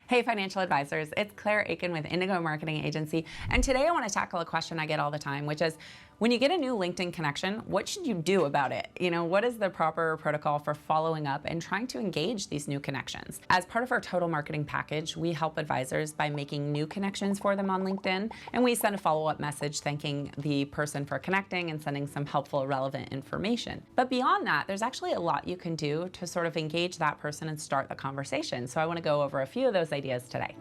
Hey financial advisors, it's Akin with Indigo Marketing Agency, and today I want to tackle a question I get all the time, which is, when you get a new LinkedIn connection, what should you do about it? What is the proper protocol for following up and trying to engage these new connections? As part of our total marketing package, we help advisors by making new connections for them on LinkedIn, and we send a follow-up message thanking the person for connecting and sending some helpful, relevant information. But beyond that, there's actually a lot you can do to sort of engage that person and start the conversation. So I want to go over a few of those ideas today.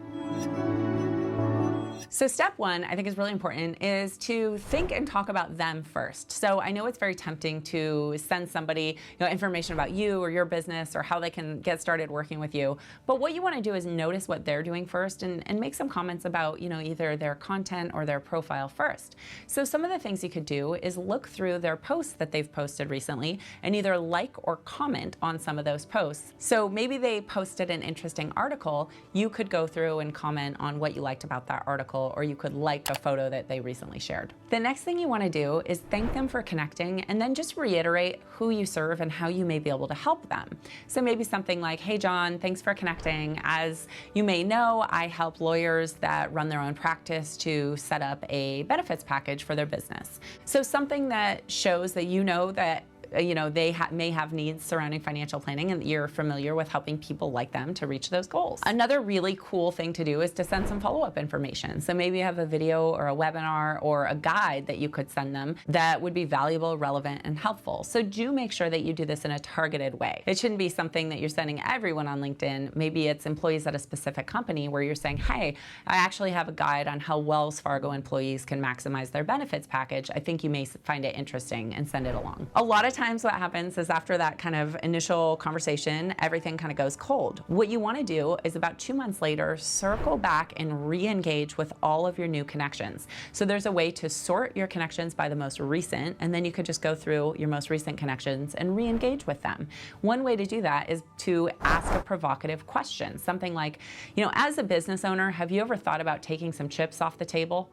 So step one, I think is really important, is to think and talk about them first. So I know it's very tempting to send somebody information about you or your business or how they can get started working with you. But what you want to do is notice what they're doing first and make some comments about either their content or their profile first. So some of the things you could do is look through their posts that they've posted recently and either like or comment on some of those posts. So maybe they posted an interesting article, you could go through and comment on what you liked about that article, or you could like a photo that they recently shared. The next thing you want to do is thank them for connecting and then just reiterate who you serve and how you may be able to help them. So maybe something like, hey John, thanks for connecting. As you may know, I help lawyers that run their own practice to set up a benefits package for their business. So something that shows that that they may have needs surrounding financial planning and you're familiar with helping people like them to reach those goals. Another really cool thing to do is to send some follow-up information. So maybe you have a video or a webinar or a guide that you could send them that would be valuable, relevant, and helpful. So do make sure that you do this in a targeted way. It shouldn't be something that you're sending everyone on LinkedIn. Maybe it's employees at a specific company where you're saying, hey, I actually have a guide on how Wells Fargo employees can maximize their benefits package. I think you may find it interesting, and send it along. A lot of times what happens is after that kind of initial conversation, everything kind of goes cold. What you want to do is about 2 months later, circle back and re-engage with all of your new connections. So there's a way to sort your connections by the most recent, and then you could just go through your most recent connections and re-engage with them. One way to do that is to ask a provocative question. Something like, as a business owner, have you ever thought about taking some chips off the table?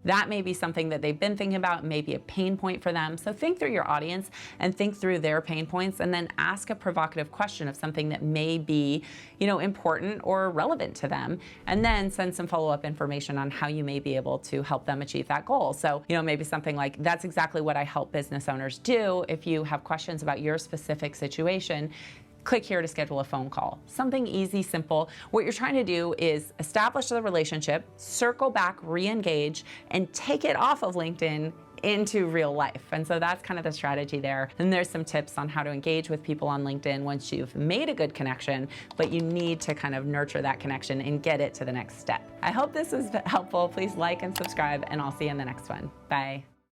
That may be something that they've been thinking about, maybe a pain point for them. So think through your audience and think through their pain points, and then ask a provocative question of something that may be, important or relevant to them, and then send some follow-up information on how you may be able to help them achieve that goal. So, maybe something like, that's exactly what I help business owners do. If you have questions about your specific situation, click here to schedule a phone call. Something easy, simple. What you're trying to do is establish the relationship, circle back, re-engage, and take it off of LinkedIn into real life. And so that's kind of the strategy there. And there's some tips on how to engage with people on LinkedIn once you've made a good connection, but you need to kind of nurture that connection and get it to the next step. I hope this was helpful. Please like and subscribe, and I'll see you in the next one. Bye.